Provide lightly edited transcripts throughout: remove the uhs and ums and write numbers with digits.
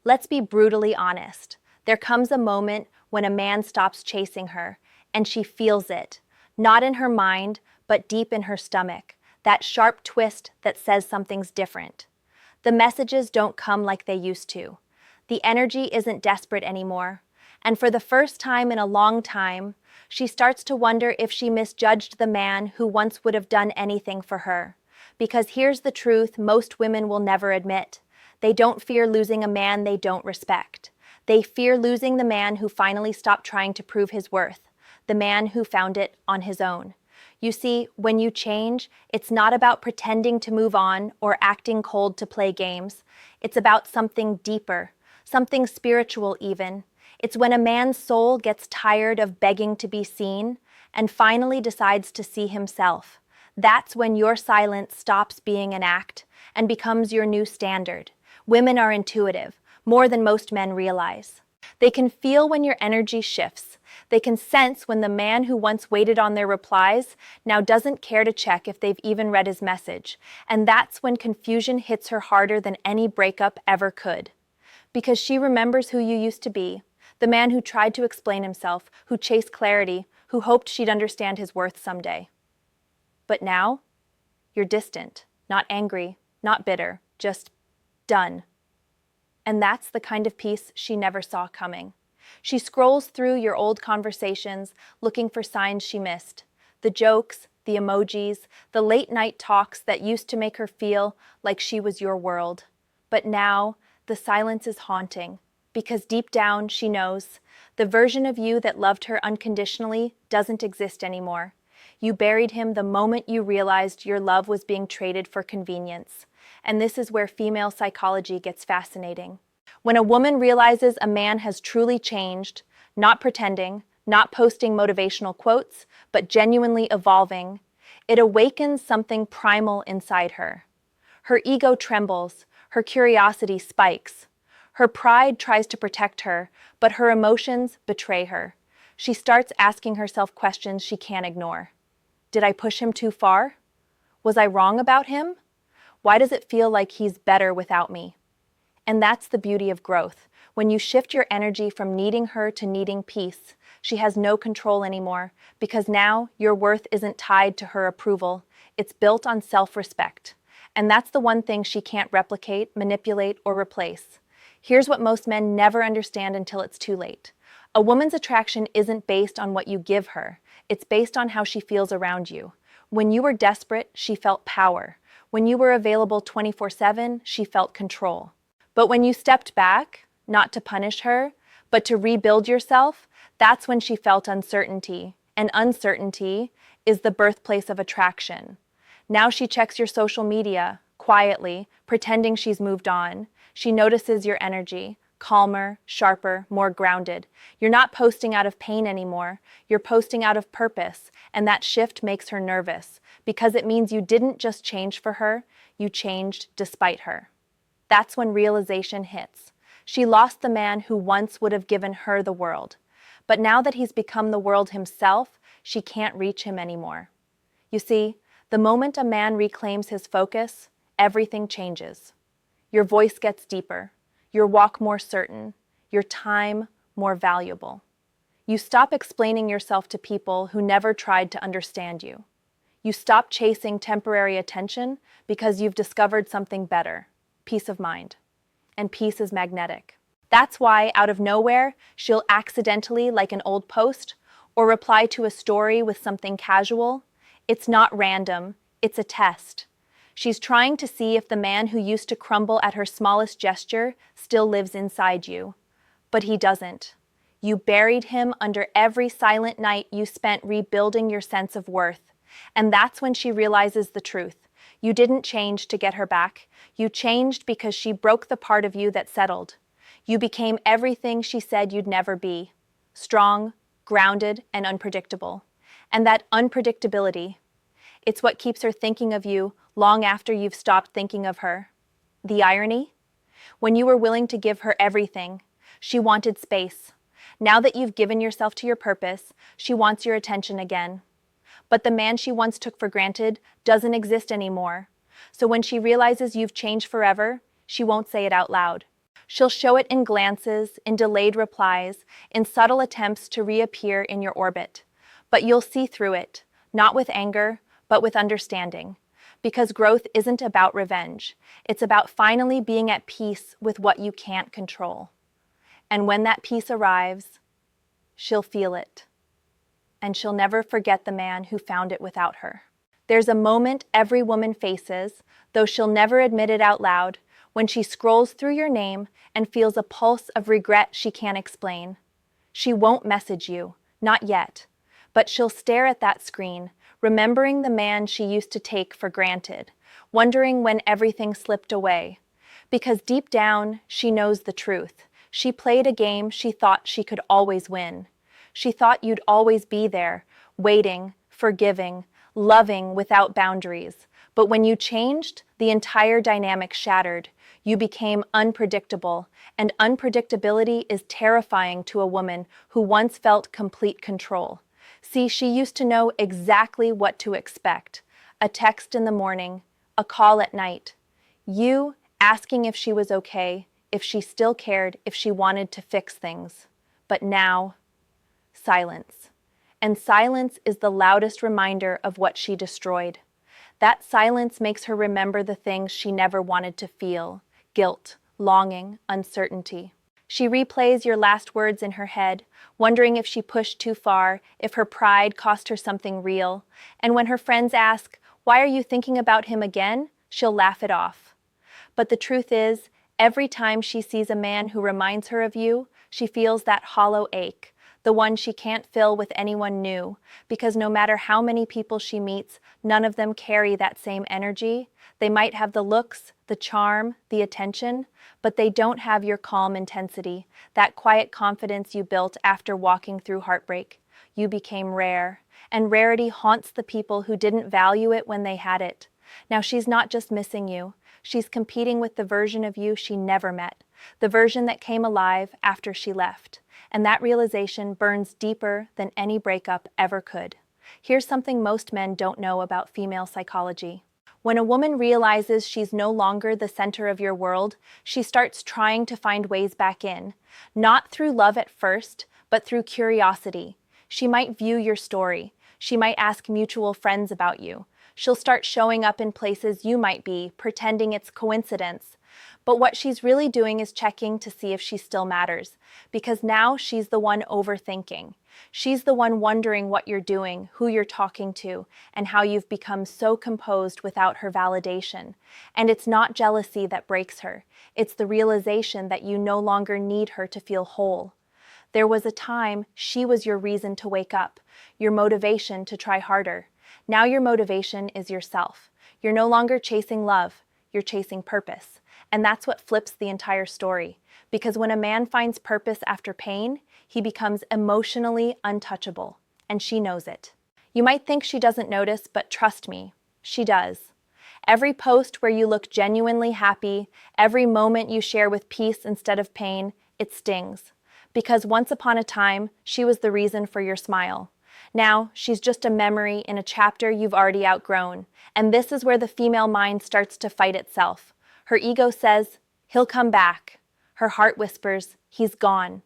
Let's be brutally honest. There comes a moment when a man stops chasing her, and she feels it. Not in her mind, but deep in her stomach. That sharp twist that says something's different. The messages don't come like they used to. The energy isn't desperate anymore. And for the first time in a long time, she starts to wonder if she misjudged the man who once would have done anything for her. Because here's the truth most women will never admit. They don't fear losing a man they don't respect. They fear losing the man who finally stopped trying to prove his worth, the man who found it on his own. You see, when you change, it's not about pretending to move on or acting cold to play games. It's about something deeper, something spiritual even. It's when a man's soul gets tired of begging to be seen and finally decides to see himself. That's when your silence stops being an act and becomes your new standard. Women are intuitive, more than most men realize. They can feel when your energy shifts. They can sense when the man who once waited on their replies now doesn't care to check if they've even read his message. And that's when confusion hits her harder than any breakup ever could. Because she remembers who you used to be, the man who tried to explain himself, who chased clarity, who hoped she'd understand his worth someday. But now, you're distant, not angry, not bitter, just done. And that's the kind of peace she never saw coming. She scrolls through your old conversations, looking for signs she missed. The jokes, the emojis, the late-night talks that used to make her feel like she was your world. But now, the silence is haunting, because deep down, she knows, the version of you that loved her unconditionally doesn't exist anymore. You buried him the moment you realized your love was being traded for convenience. And this is where female psychology gets fascinating. When a woman realizes a man has truly changed, not pretending, not posting motivational quotes, but genuinely evolving, it awakens something primal inside her. Her ego trembles, her curiosity spikes. Her pride tries to protect her, but her emotions betray her. She starts asking herself questions she can't ignore. Did I push him too far? Was I wrong about him? Why does it feel like he's better without me? And that's the beauty of growth. When you shift your energy from needing her to needing peace, she has no control anymore, because now your worth isn't tied to her approval. It's built on self-respect. And that's the one thing she can't replicate, manipulate, or replace. Here's what most men never understand until it's too late. A woman's attraction isn't based on what you give her. It's based on how she feels around you. When you were desperate, she felt power. When you were available 24/7, she felt control. But when you stepped back, not to punish her, but to rebuild yourself, that's when she felt uncertainty. And uncertainty is the birthplace of attraction. Now she checks your social media, quietly, pretending she's moved on. She notices your energy, calmer, sharper, more grounded. You're not posting out of pain anymore. You're posting out of purpose, and that shift makes her nervous, because it means you didn't just change for her, you changed despite her. That's when realization hits. She lost the man who once would have given her the world. But now that he's become the world himself, she can't reach him anymore. You see, the moment a man reclaims his focus, everything changes. Your voice gets deeper, your walk more certain, your time more valuable. You stop explaining yourself to people who never tried to understand you. You stop chasing temporary attention because you've discovered something better, peace of mind. And peace is magnetic. That's why, out of nowhere, she'll accidentally like an old post or reply to a story with something casual. It's not random, it's a test. She's trying to see if the man who used to crumble at her smallest gesture still lives inside you. But he doesn't. You buried him under every silent night you spent rebuilding your sense of worth. And that's when she realizes the truth. You didn't change to get her back. You changed because she broke the part of you that settled. You became everything she said you'd never be. Strong, grounded, and unpredictable. And that unpredictability, it's what keeps her thinking of you long after you've stopped thinking of her. The irony? When you were willing to give her everything, she wanted space. Now that you've given yourself to your purpose, she wants your attention again. But the man she once took for granted doesn't exist anymore. So when she realizes you've changed forever, she won't say it out loud. She'll show it in glances, in delayed replies, in subtle attempts to reappear in your orbit. But you'll see through it, not with anger, but with understanding. Because growth isn't about revenge. It's about finally being at peace with what you can't control. And when that peace arrives, she'll feel it. And she'll never forget the man who found it without her. There's a moment every woman faces, though she'll never admit it out loud, when she scrolls through your name and feels a pulse of regret she can't explain. She won't message you, not yet, but she'll stare at that screen, remembering the man she used to take for granted, wondering when everything slipped away. Because deep down, she knows the truth. She played a game she thought she could always win. She thought you'd always be there, waiting, forgiving, loving without boundaries. But when you changed, the entire dynamic shattered. You became unpredictable, and unpredictability is terrifying to a woman who once felt complete control. See, she used to know exactly what to expect. A text in the morning, a call at night. You asking if she was okay, if she still cared, if she wanted to fix things. But now, silence. And silence is the loudest reminder of what she destroyed. That silence makes her remember the things she never wanted to feel: guilt, longing, uncertainty. She replays your last words in her head, wondering if she pushed too far, if her pride cost her something real. And when her friends ask, "Why are you thinking about him again?" she'll laugh it off. But the truth is, every time she sees a man who reminds her of you, she feels that hollow ache, the one she can't fill with anyone new, because no matter how many people she meets, none of them carry that same energy. They might have the looks, the charm, the attention, but they don't have your calm intensity, that quiet confidence you built after walking through heartbreak. You became rare, and rarity haunts the people who didn't value it when they had it. Now she's not just missing you, she's competing with the version of you she never met, the version that came alive after she left. And that realization burns deeper than any breakup ever could. Here's something most men don't know about female psychology. When a woman realizes she's no longer the center of your world, she starts trying to find ways back in. Not through love at first, but through curiosity. She might view your story. She might ask mutual friends about you. She'll start showing up in places you might be, pretending it's coincidence. But what she's really doing is checking to see if she still matters, because now she's the one overthinking. She's the one wondering what you're doing, who you're talking to, and how you've become so composed without her validation. And it's not jealousy that breaks her. It's the realization that you no longer need her to feel whole. There was a time she was your reason to wake up, your motivation to try harder. Now your motivation is yourself. You're no longer chasing love, you're chasing purpose. And that's what flips the entire story. Because when a man finds purpose after pain, he becomes emotionally untouchable. And she knows it. You might think she doesn't notice, but trust me, she does. Every post where you look genuinely happy, every moment you share with peace instead of pain, it stings. Because once upon a time, she was the reason for your smile. Now, she's just a memory in a chapter you've already outgrown. And this is where the female mind starts to fight itself. Her ego says, "He'll come back." Her heart whispers, "He's gone."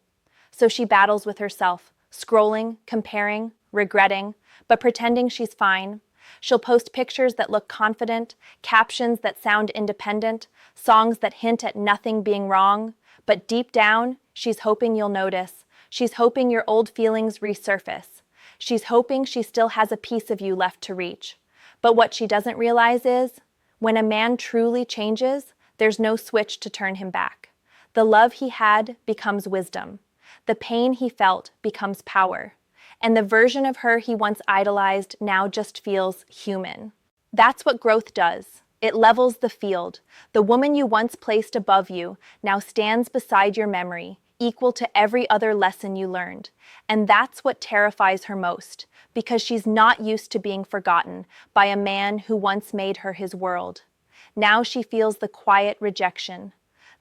So she battles with herself, scrolling, comparing, regretting, but pretending she's fine. She'll post pictures that look confident, captions that sound independent, songs that hint at nothing being wrong. But deep down, she's hoping you'll notice. She's hoping your old feelings resurface. She's hoping she still has a piece of you left to reach. But what she doesn't realize is, when a man truly changes, there's no switch to turn him back. The love he had becomes wisdom. The pain he felt becomes power. And the version of her he once idolized now just feels human. That's what growth does. It levels the field. The woman you once placed above you now stands beside your memory, equal to every other lesson you learned. And that's what terrifies her most, because she's not used to being forgotten by a man who once made her his world. Now she feels the quiet rejection,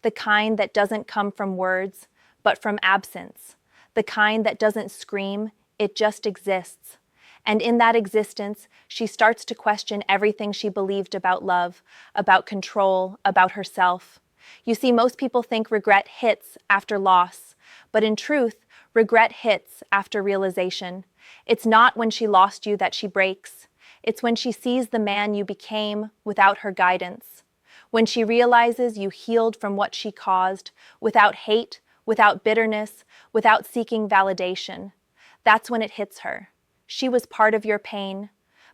the kind that doesn't come from words, but from absence, the kind that doesn't scream, it just exists. And in that existence, she starts to question everything she believed about love, about control, about herself. You see, most people think regret hits after loss, but in truth, regret hits after realization. It's not when she lost you that she breaks. It's when she sees the man you became without her guidance. When she realizes you healed from what she caused, without hate, without bitterness, without seeking validation. That's when it hits her. She was part of your pain,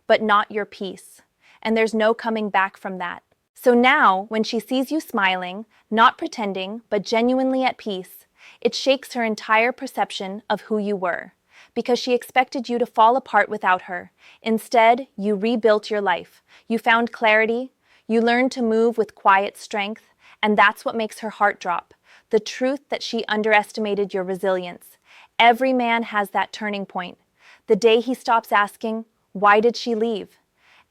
but not your peace. And there's no coming back from that. So now, when she sees you smiling, not pretending, but genuinely at peace, it shakes her entire perception of who you were, because she expected you to fall apart without her. Instead, you rebuilt your life. You found clarity. You learned to move with quiet strength, and that's what makes her heart drop. The truth that she underestimated your resilience. Every man has that turning point. The day he stops asking, "Why did she leave?"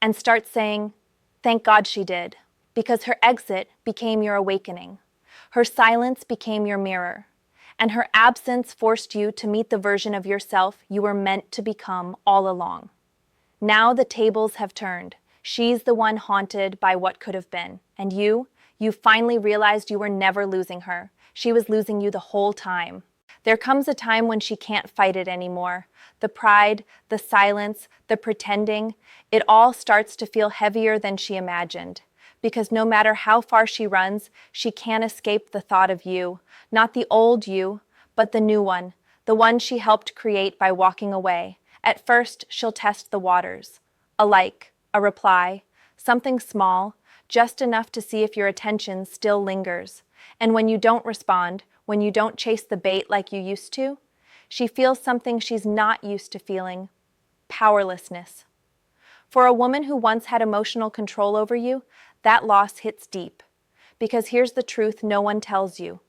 and starts saying, "Thank God she did," because her exit became your awakening. Her silence became your mirror, and her absence forced you to meet the version of yourself you were meant to become all along. Now the tables have turned. She's the one haunted by what could have been. And you finally realized you were never losing her. She was losing you the whole time. There comes a time when she can't fight it anymore. The pride, the silence, the pretending, it all starts to feel heavier than she imagined. Because no matter how far she runs, she can't escape the thought of you. Not the old you, but the new one. The one she helped create by walking away. At first, she'll test the waters. A like, a reply, something small, just enough to see if your attention still lingers. And when you don't respond, when you don't chase the bait like you used to, she feels something she's not used to feeling: powerlessness. For a woman who once had emotional control over you, that loss hits deep. Because here's the truth no one tells you.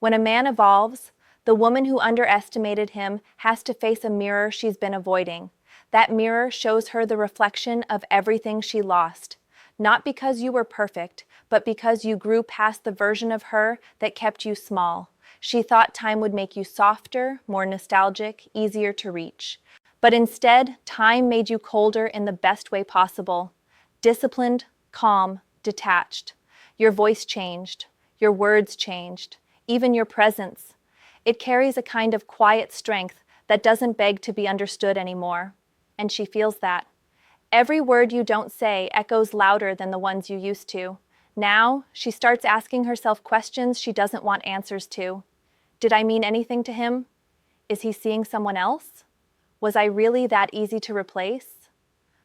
When a man evolves, the woman who underestimated him has to face a mirror she's been avoiding. That mirror shows her the reflection of everything she lost. Not because you were perfect, but because you grew past the version of her that kept you small. She thought time would make you softer, more nostalgic, easier to reach. But instead, time made you colder in the best way possible. Disciplined, calm, detached. Your voice changed. Your words changed. Even your presence. It carries a kind of quiet strength that doesn't beg to be understood anymore. And she feels that. Every word you don't say echoes louder than the ones you used to. Now, she starts asking herself questions she doesn't want answers to. Did I mean anything to him? Is he seeing someone else? Was I really that easy to replace?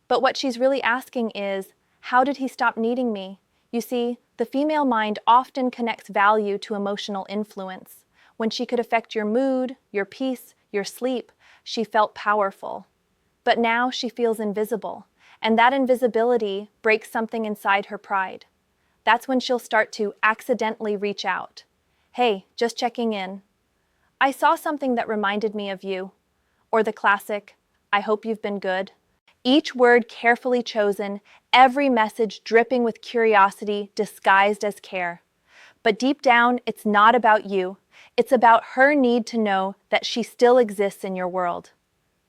But what she's really asking is, how did he stop needing me? You see, the female mind often connects value to emotional influence. When she could affect your mood, your peace, your sleep, she felt powerful. But now she feels invisible, and that invisibility breaks something inside her pride. That's when she'll start to accidentally reach out. "Hey, just checking in. I saw something that reminded me of you." Or the classic, "I hope you've been good." Each word carefully chosen, every message dripping with curiosity disguised as care. But deep down, it's not about you. It's about her need to know that she still exists in your world.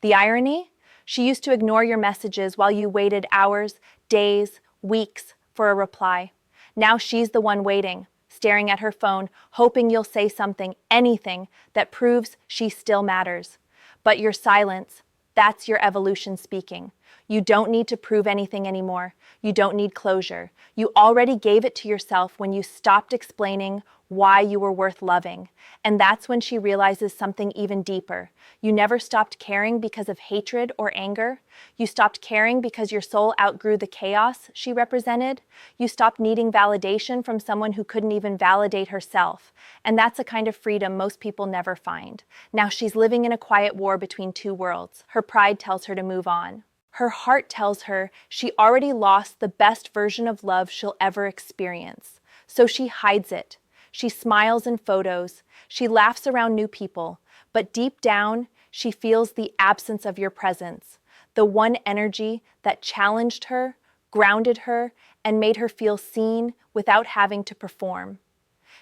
The irony? She used to ignore your messages while you waited hours, days, weeks for a reply. Now she's the one waiting, staring at her phone, hoping you'll say something, anything, that proves she still matters. But your silence, that's your evolution speaking. You don't need to prove anything anymore. You don't need closure. You already gave it to yourself when you stopped explaining why you were worth loving. And that's when she realizes something even deeper. You never stopped caring because of hatred or anger. You stopped caring because your soul outgrew the chaos she represented. You stopped needing validation from someone who couldn't even validate herself. And that's a kind of freedom most people never find. Now she's living in a quiet war between two worlds. Her pride tells her to move on. Her heart tells her she already lost the best version of love she'll ever experience. So she hides it. She smiles in photos. She laughs around new people. But deep down, she feels the absence of your presence. The one energy that challenged her, grounded her, and made her feel seen without having to perform.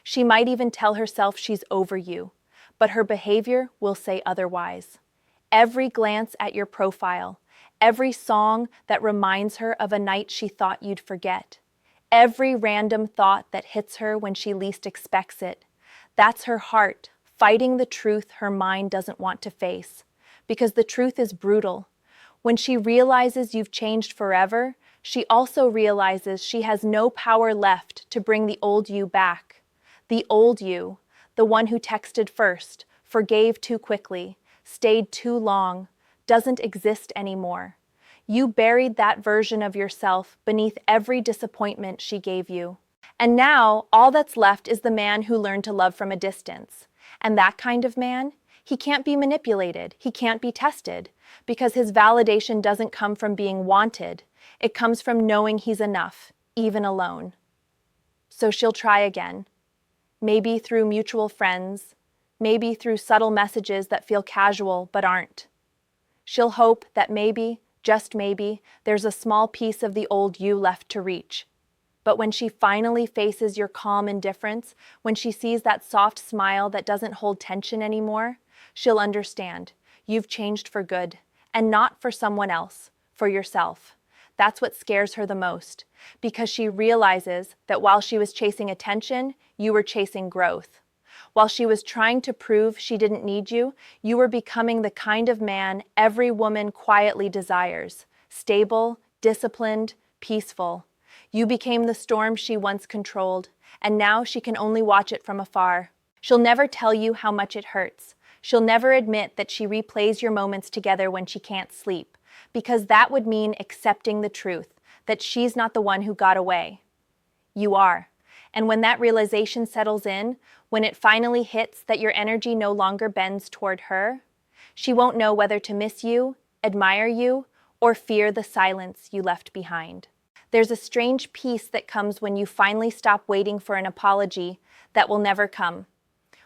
She might even tell herself she's over you, but her behavior will say otherwise. Every glance at your profile, every song that reminds her of a night she thought you'd forget, Every random thought that hits her when she least expects it. That's her heart, fighting the truth her mind doesn't want to face. Because the truth is brutal. When she realizes you've changed forever, she also realizes she has no power left to bring the old you back. The old you, the one who texted first, forgave too quickly, stayed too long, doesn't exist anymore. You buried that version of yourself beneath every disappointment she gave you. And now, all that's left is the man who learned to love from a distance. And that kind of man, he can't be manipulated, he can't be tested, because his validation doesn't come from being wanted. It comes from knowing he's enough, even alone. So she'll try again. Maybe through mutual friends, maybe through subtle messages that feel casual but aren't. She'll hope that maybe, just maybe, there's a small piece of the old you left to reach. But when she finally faces your calm indifference, when she sees that soft smile that doesn't hold tension anymore, she'll understand. You've changed for good, and not for someone else, for yourself. That's what scares her the most, because she realizes that while she was chasing attention, you were chasing growth. While she was trying to prove she didn't need you, you were becoming the kind of man every woman quietly desires. Stable, disciplined, peaceful. You became the storm she once controlled, and now she can only watch it from afar. She'll never tell you how much it hurts. She'll never admit that she replays your moments together when she can't sleep, because that would mean accepting the truth, that she's not the one who got away. You are. And when that realization settles in, when it finally hits that your energy no longer bends toward her, she won't know whether to miss you, admire you, or fear the silence you left behind. There's a strange peace that comes when you finally stop waiting for an apology that will never come.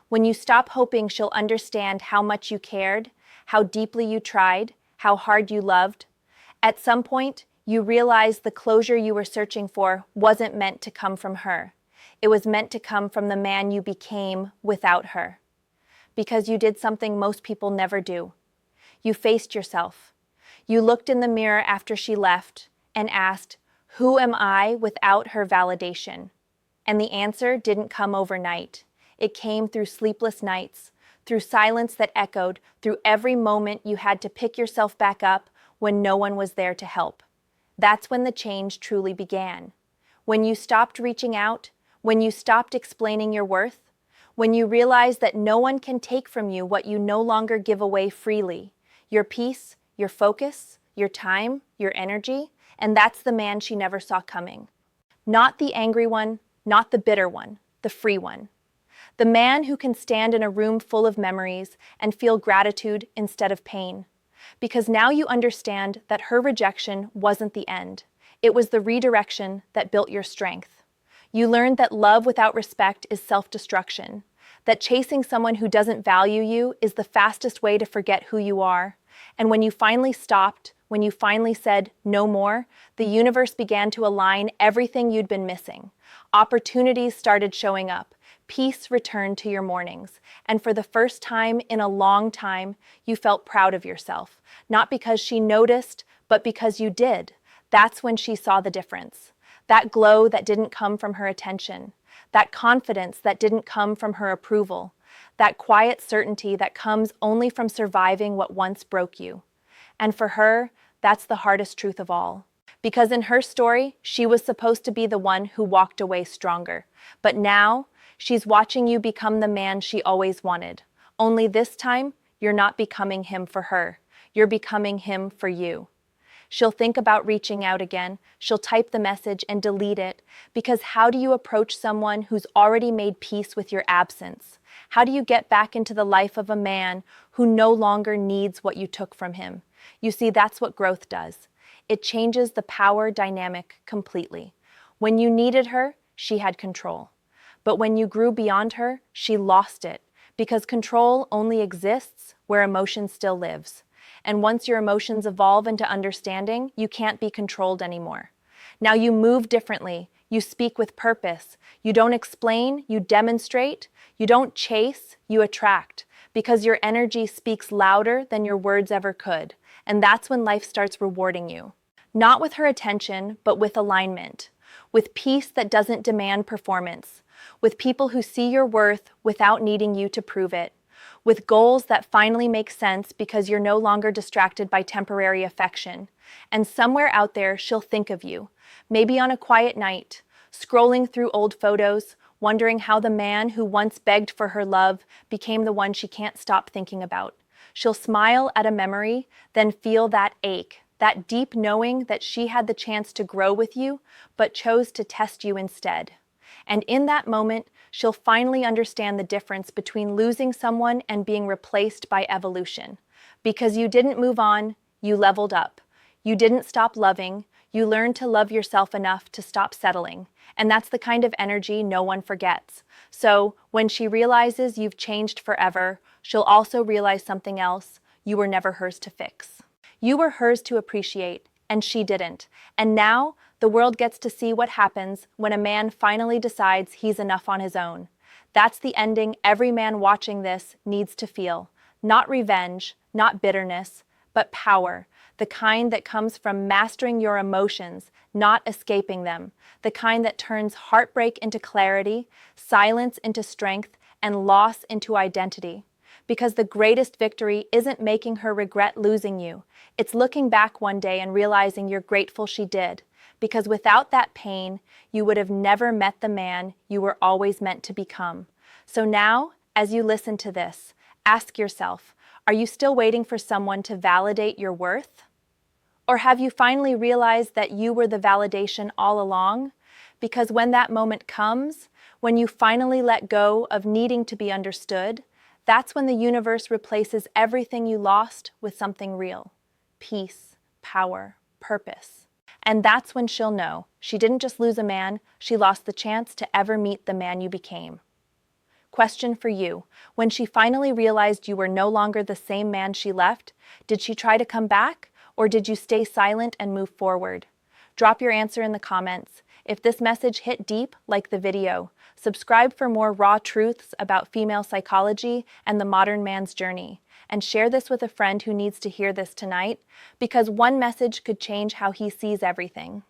When you stop hoping she'll understand how much you cared, how deeply you tried, how hard you loved. At some point, you realize the closure you were searching for wasn't meant to come from her. It was meant to come from the man you became without her. Because you did something most people never do. You faced yourself. You looked in the mirror after she left and asked, "Who am I without her validation?" And the answer didn't come overnight. It came through sleepless nights, through silence that echoed, through every moment you had to pick yourself back up when no one was there to help. That's when the change truly began. When you stopped reaching out, when you stopped explaining your worth, when you realized that no one can take from you what you no longer give away freely, your peace, your focus, your time, your energy, and that's the man she never saw coming. Not the angry one, not the bitter one, the free one. The man who can stand in a room full of memories and feel gratitude instead of pain. Because now you understand that her rejection wasn't the end. It was the redirection that built your strength. You learned that love without respect is self-destruction, that chasing someone who doesn't value you is the fastest way to forget who you are. And when you finally stopped, when you finally said no more, the universe began to align everything you'd been missing. Opportunities started showing up. Peace returned to your mornings. And for the first time in a long time, you felt proud of yourself. Not because she noticed, but because you did. That's when she saw the difference. That glow that didn't come from her attention. That confidence that didn't come from her approval. That quiet certainty that comes only from surviving what once broke you. And for her, that's the hardest truth of all. Because in her story, she was supposed to be the one who walked away stronger. But now, she's watching you become the man she always wanted. Only this time, you're not becoming him for her. You're becoming him for you. She'll think about reaching out again. She'll type the message and delete it. Because how do you approach someone who's already made peace with your absence? How do you get back into the life of a man who no longer needs what you took from him? You see, that's what growth does. It changes the power dynamic completely. When you needed her, she had control. But when you grew beyond her, she lost it. Because control only exists where emotion still lives. And once your emotions evolve into understanding, you can't be controlled anymore. Now you move differently. You speak with purpose. You don't explain, you demonstrate. You don't chase, you attract. Because your energy speaks louder than your words ever could. And that's when life starts rewarding you. Not with her attention, but with alignment. with peace that doesn't demand performance, with people who see your worth without needing you to prove it, with goals that finally make sense because you're no longer distracted by temporary affection. And somewhere out there, she'll think of you, maybe on a quiet night, scrolling through old photos, wondering how the man who once begged for her love became the one she can't stop thinking about. She'll smile at a memory, then feel that ache, that deep knowing that she had the chance to grow with you, but chose to test you instead. And in that moment, she'll finally understand the difference between losing someone and being replaced by evolution. Because you didn't move on, you leveled up. You didn't stop loving, you learned to love yourself enough to stop settling. And that's the kind of energy no one forgets. So, when she realizes you've changed forever, she'll also realize something else: you were never hers to fix. You were hers to appreciate, and she didn't. And now, the world gets to see what happens when a man finally decides he's enough on his own. That's the ending every man watching this needs to feel. Not revenge, not bitterness, but power. The kind that comes from mastering your emotions, not escaping them. The kind that turns heartbreak into clarity, silence into strength, and loss into identity. Because the greatest victory isn't making her regret losing you. It's looking back one day and realizing you're grateful she did. Because without that pain, you would have never met the man you were always meant to become. So now, as you listen to this, ask yourself, are you still waiting for someone to validate your worth? Or have you finally realized that you were the validation all along? Because when that moment comes, when you finally let go of needing to be understood, that's when the universe replaces everything you lost with something real: peace, power, purpose. And that's when she'll know she didn't just lose a man, she lost the chance to ever meet the man you became. Question for you: when she finally realized you were no longer the same man she left, did she try to come back, or did you stay silent and move forward? Drop your answer in the comments. If this message hit deep, like the video. Subscribe for more raw truths about female psychology and the modern man's journey. And share this with a friend who needs to hear this tonight, because one message could change how he sees everything.